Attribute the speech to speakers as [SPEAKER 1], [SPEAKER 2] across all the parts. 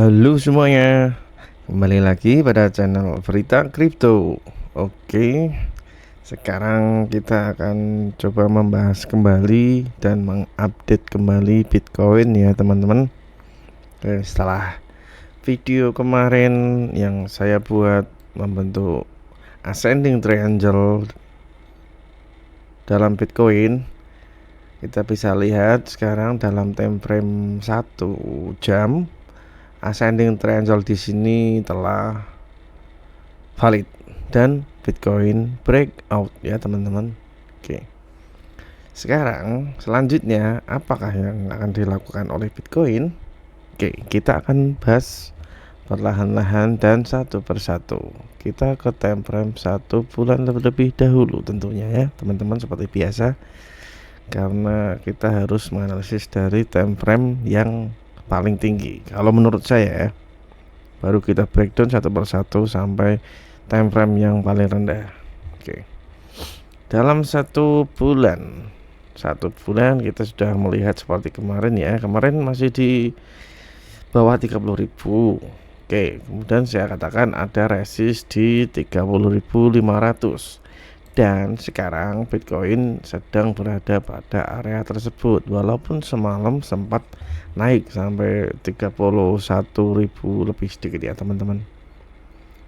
[SPEAKER 1] Halo semuanya, kembali lagi pada channel Berita Kripto. Oke, sekarang kita akan coba membahas kembali dan mengupdate kembali Bitcoin ya teman-teman. Setelah video kemarin yang saya buat membentuk ascending triangle dalam Bitcoin, kita bisa lihat sekarang dalam time frame 1 jam ascending triangle di sini telah valid dan Bitcoin breakout ya teman-teman. Oke. Sekarang selanjutnya apakah yang akan dilakukan oleh Bitcoin? Oke, kita akan bahas perlahan-lahan dan satu persatu. Kita ke time frame 1 bulan terlebih dahulu tentunya ya teman-teman, seperti biasa, karena kita harus menganalisis dari time frame yang paling tinggi kalau menurut saya ya. Baru kita breakdown satu persatu sampai time frame yang paling rendah. Oke. Dalam satu bulan kita sudah melihat seperti kemarin ya. Kemarin masih di bawah 30.000. Oke, kemudian saya katakan ada resist di 30.500. Dan sekarang Bitcoin sedang berada pada area tersebut, walaupun semalam sempat naik sampai 31.000 lebih sedikit ya teman-teman.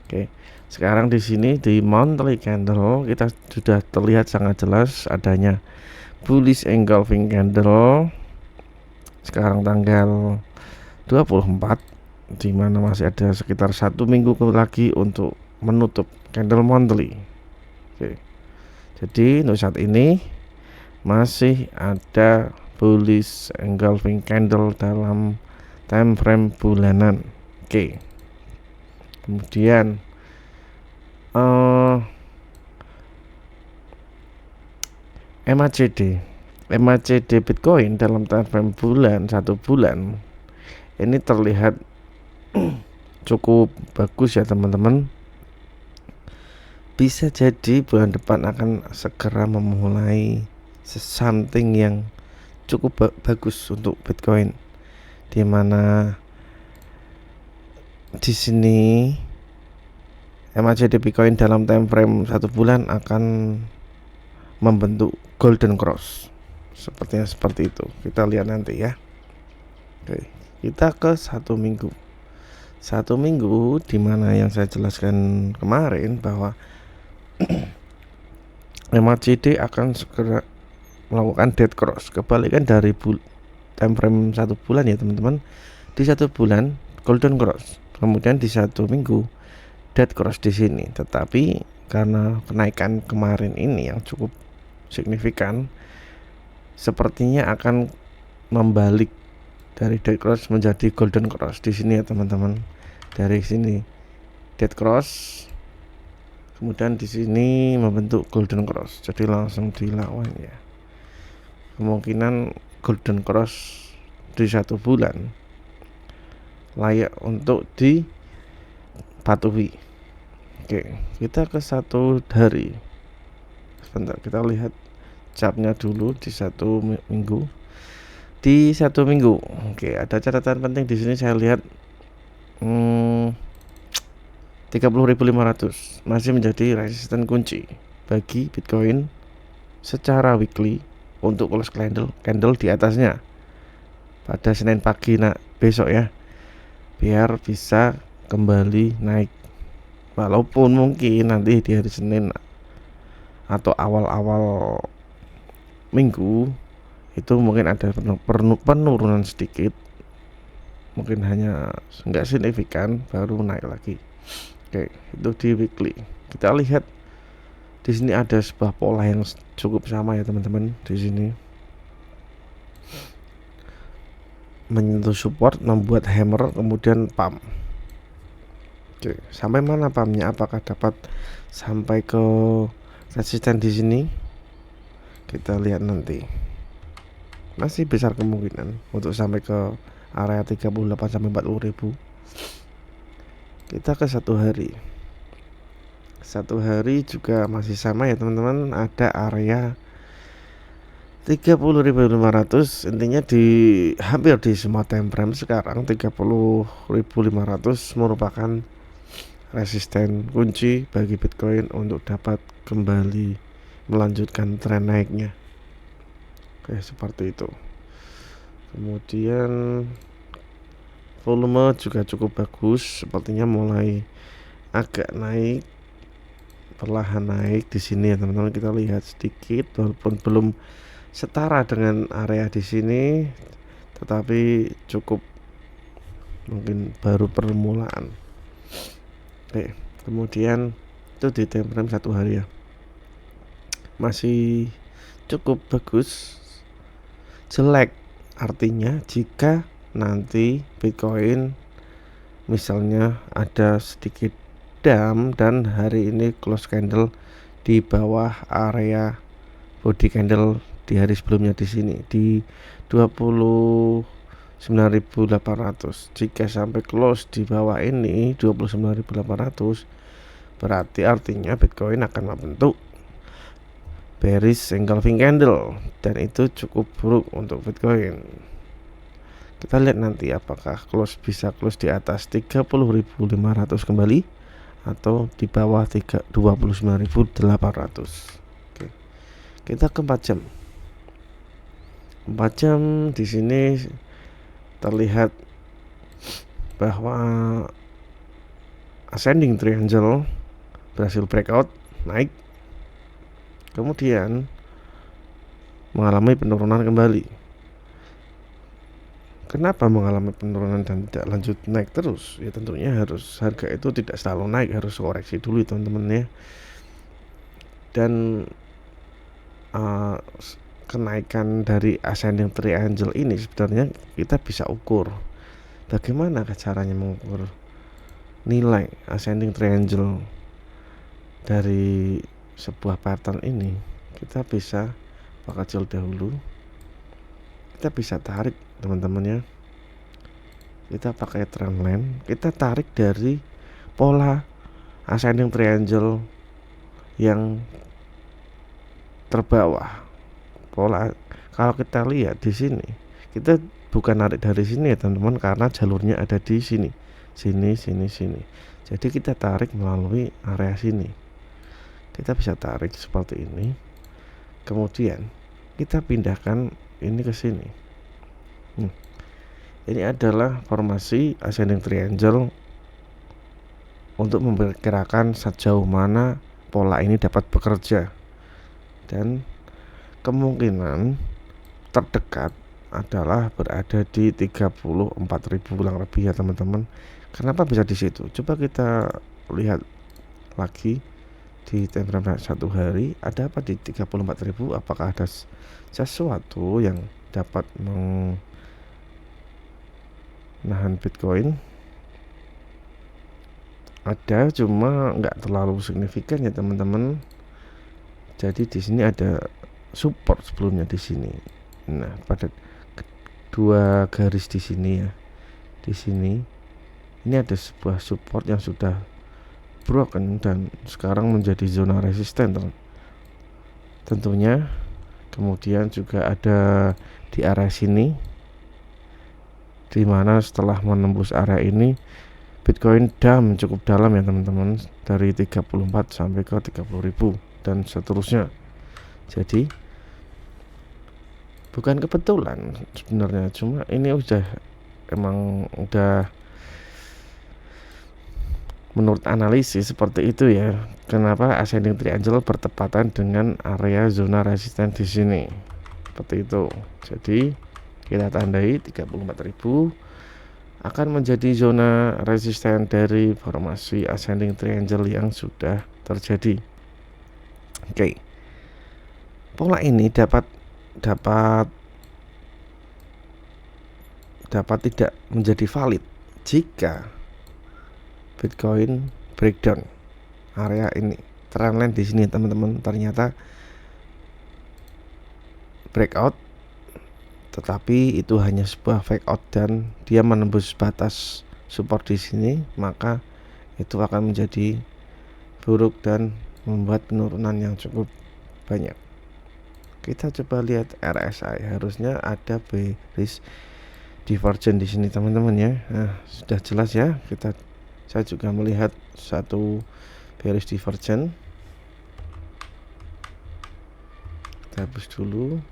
[SPEAKER 1] Oke, sekarang di sini di monthly candle kita sudah terlihat sangat jelas adanya bullish engulfing candle. Sekarang tanggal 24, di mana masih ada sekitar 1 minggu lagi untuk menutup candle monthly. Oke. Jadi untuk saat ini masih ada bullish engulfing candle dalam time frame bulanan. Oke. Kemudian MACD Bitcoin dalam time frame bulan 1 bulan ini terlihat cukup bagus ya teman-teman. Bisa jadi bulan depan akan segera memulai something yang cukup bagus untuk Bitcoin, di mana di sini MACD Bitcoin dalam time frame 1 bulan akan membentuk golden cross seperti itu. Kita lihat nanti ya. Oke, kita ke 1 minggu. 1 minggu di mana yang saya jelaskan kemarin bahwa MACD akan segera melakukan dead cross, kebalikan dari time frame 1 bulan ya teman-teman. Di 1 bulan golden cross, kemudian di 1 minggu dead cross di sini. Tetapi karena kenaikan kemarin ini yang cukup signifikan, sepertinya akan membalik dari dead cross menjadi golden cross di sini ya teman-teman. Dari sini dead cross, kemudian di sini membentuk golden cross, jadi langsung dilawan ya. Kemungkinan golden cross di 1 bulan layak untuk dipatuhi. Oke, kita ke 1 hari. Sebentar, kita lihat chartnya dulu di 1 minggu. Di 1 minggu, oke, ada catatan penting di sini. Saya lihat 30.500 masih menjadi resisten kunci bagi Bitcoin secara weekly untuk close candle di atasnya pada Senin pagi besok ya, biar bisa kembali naik. Walaupun mungkin nanti di hari Senin atau awal-awal minggu itu mungkin ada penurunan sedikit, mungkin hanya nggak signifikan, baru naik lagi. Oke, itu di weekly. Kita lihat di sini ada sebuah pola yang cukup sama ya teman-teman. Di sini menyentuh support, membuat hammer, kemudian pump. Oke, sampai mana pumpnya? Apakah dapat sampai ke resisten di sini? Kita lihat nanti. Masih besar kemungkinan untuk sampai ke area 38 sampai 40.000. Kita ke 1 hari. 1 hari juga masih sama ya teman-teman. Ada area 30.500 intinya di hampir di semua time frame sekarang 30.500 merupakan resisten kunci bagi Bitcoin untuk dapat kembali melanjutkan tren naiknya. Oke, seperti itu. Kemudian volume juga cukup bagus, sepertinya mulai agak naik, perlahan naik di sini ya teman-teman. Kita lihat sedikit, walaupun belum setara dengan area di sini, tetapi cukup mungkin baru permulaan. Oke, kemudian itu di time frame 1 hari ya, masih cukup bagus. Jelek artinya jika nanti Bitcoin misalnya ada sedikit dump dan hari ini close candle di bawah area body candle di hari sebelumnya di sini di 29.800. Jika sampai close di bawah ini 29.800, berarti artinya Bitcoin akan membentuk bearish engulfing candle dan itu cukup buruk untuk Bitcoin. Kita lihat nanti apakah bisa close di atas 30.500 kembali atau di bawah 29.800. Oke. Kita ke 4 jam. 4 jam di sini terlihat bahwa ascending triangle berhasil breakout naik, kemudian mengalami penurunan kembali. Kenapa mengalami penurunan dan tidak lanjut naik terus? Ya tentunya harus harga itu tidak selalu naik, harus koreksi dulu teman-teman ya. Dan kenaikan dari ascending triangle ini sebenarnya kita bisa ukur. Bagaimana caranya mengukur nilai ascending triangle dari sebuah pattern ini? Kita bisa kecil dahulu, kita bisa tarik teman-teman ya. Kita pakai trendline, kita tarik dari pola ascending triangle yang terbawah. Kalau kita lihat di sini, kita bukan narik dari sini ya teman-teman, karena jalurnya ada di sini. Jadi kita tarik melalui area sini. Kita bisa tarik seperti ini. Kemudian kita pindahkan ini ke sini. Ini adalah formasi ascending triangle untuk memperkirakan sejauh mana pola ini dapat bekerja. Dan kemungkinan terdekat adalah berada di 34.000 kurang lebih ya teman-teman. Kenapa bisa di situ? Coba kita lihat lagi di time frame 1 hari, ada apa di 34.000? Apakah ada sesuatu yang dapat menahan Bitcoin? Ada, cuma nggak terlalu signifikan ya teman-teman. Jadi di sini ada support sebelumnya di sini. Nah, pada dua garis di sini ya. Di sini ini ada sebuah support yang sudah broken dan sekarang menjadi zona resisten tentunya. Kemudian juga ada di area sini, di mana setelah menembus area ini Bitcoin dump cukup dalam ya teman-teman, dari 34 sampai ke 30.000 dan seterusnya. Jadi bukan kebetulan sebenarnya, cuma ini emang udah menurut analisis seperti itu ya. Kenapa ascending triangle bertepatan dengan area zona resisten di sini? Seperti itu. Jadi kita tandai 34.000 akan menjadi zona resisten dari formasi ascending triangle yang sudah terjadi. Oke. Pola ini dapat tidak menjadi valid jika Bitcoin breakdown area ini. Trendline di sini teman-teman ternyata breakout, tetapi itu hanya sebuah fake out dan dia menembus batas support di sini, maka itu akan menjadi buruk dan membuat penurunan yang cukup banyak. Kita coba lihat RSI, harusnya ada bearish divergence di sini teman-teman ya. Nah, sudah jelas ya. Saya juga melihat satu bearish divergence. Kita hapus dulu.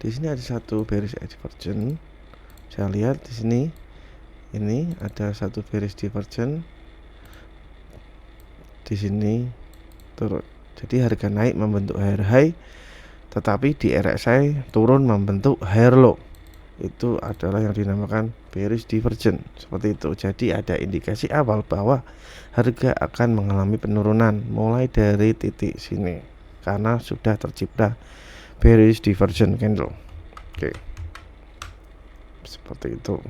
[SPEAKER 1] Di sini ada satu bearish divergence. Saya lihat di sini ini ada satu bearish divergence. Di sini turun. Jadi harga naik membentuk higher high, tetapi di RSI turun membentuk higher low. Itu adalah yang dinamakan bearish divergence, seperti itu. Jadi ada indikasi awal bahwa harga akan mengalami penurunan mulai dari titik sini karena sudah tercipta bearish divergence candle. Oke, seperti itu.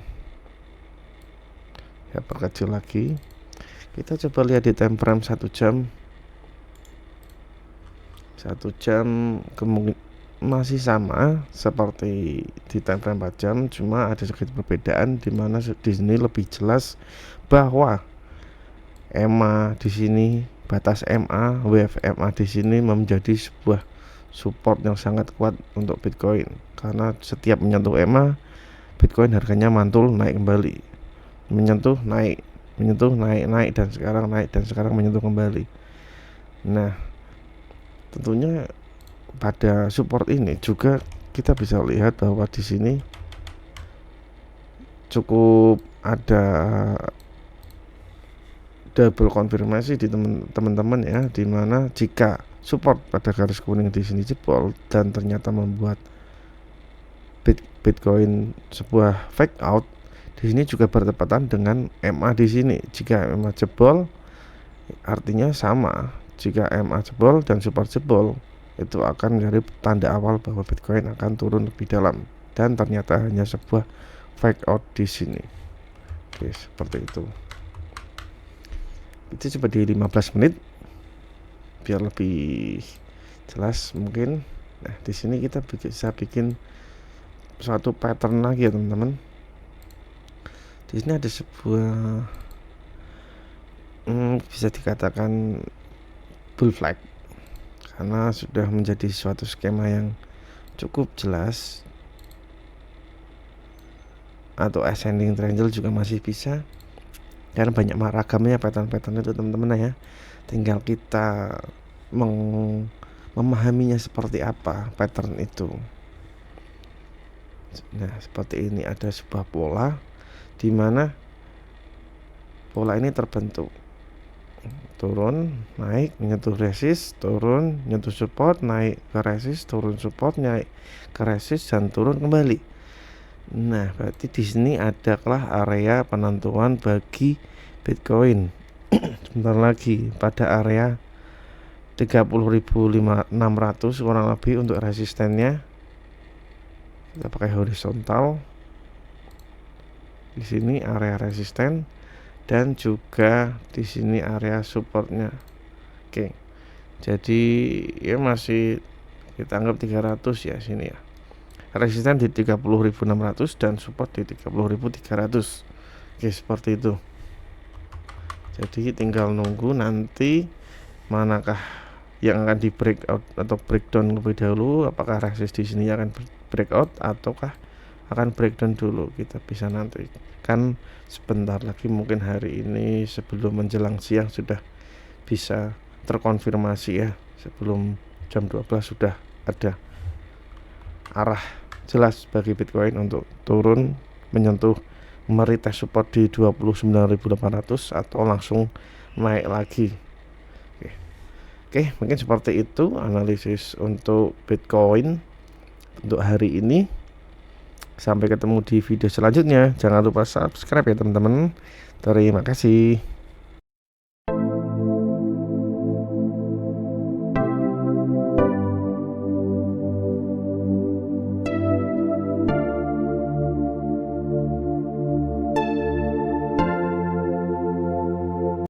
[SPEAKER 1] Ya, perkecil lagi. Kita coba lihat di time frame 1 jam. 1 jam kemungkinan masih sama seperti di time frame 4 jam, cuma ada sedikit perbedaan di mana di sini lebih jelas bahwa EMA di sini, batas MA, wave MA di sini menjadi sebuah support yang sangat kuat untuk Bitcoin, karena setiap menyentuh EMA, Bitcoin harganya mantul naik kembali, menyentuh naik, dan sekarang menyentuh kembali. Nah, tentunya pada support ini juga kita bisa lihat bahwa di sini cukup ada double konfirmasi di teman-teman ya, dimana jika support pada garis kuning di sini jebol dan ternyata membuat Bitcoin sebuah fake out, di sini juga bertepatan dengan MA di sini. Jika MA jebol, artinya sama. Jika MA jebol dan support jebol, itu akan menjadi tanda awal bahwa Bitcoin akan turun lebih dalam, dan ternyata hanya sebuah fake out di sini. Oke, seperti itu. Itu coba di 15 menit biar lebih jelas mungkin. Nah, di sini kita bisa bikin suatu pattern lagi ya teman-teman. Di sini ada sebuah bisa dikatakan bull flag, karena sudah menjadi suatu skema yang cukup jelas, atau ascending triangle juga masih bisa, karena banyak ragamnya pattern-pattern itu teman-teman ya. Tinggal kita memahaminya seperti apa pattern itu. Nah, seperti ini ada sebuah pola di mana pola ini terbentuk turun, naik, menyentuh resist, turun, menyentuh support, naik ke resist, turun support, naik ke resist, dan turun kembali. Nah, berarti di sini adalah area penentuan bagi Bitcoin. Sebentar lagi pada area 30.600 kurang lebih untuk resistennya. Kita pakai horizontal. Di sini area resisten dan juga di sini area supportnya. Oke, jadi ya masih kita anggap 300 ya sini ya. Resisten di 30.600 dan support di 30.300. Oke, seperti itu. Jadi tinggal nunggu nanti manakah yang akan di breakout atau breakdown lebih dahulu, apakah resist di sini akan breakout ataukah akan breakdown dulu. Kita bisa nanti kan sebentar lagi, mungkin hari ini sebelum menjelang siang sudah bisa terkonfirmasi ya, sebelum jam 12 sudah ada arah jelas bagi Bitcoin untuk turun menyentuh meretest support di 29.800 atau langsung naik lagi. Oke, mungkin seperti itu analisis untuk Bitcoin untuk hari ini. Sampai ketemu di video selanjutnya. Jangan lupa subscribe ya teman-teman. Terima kasih.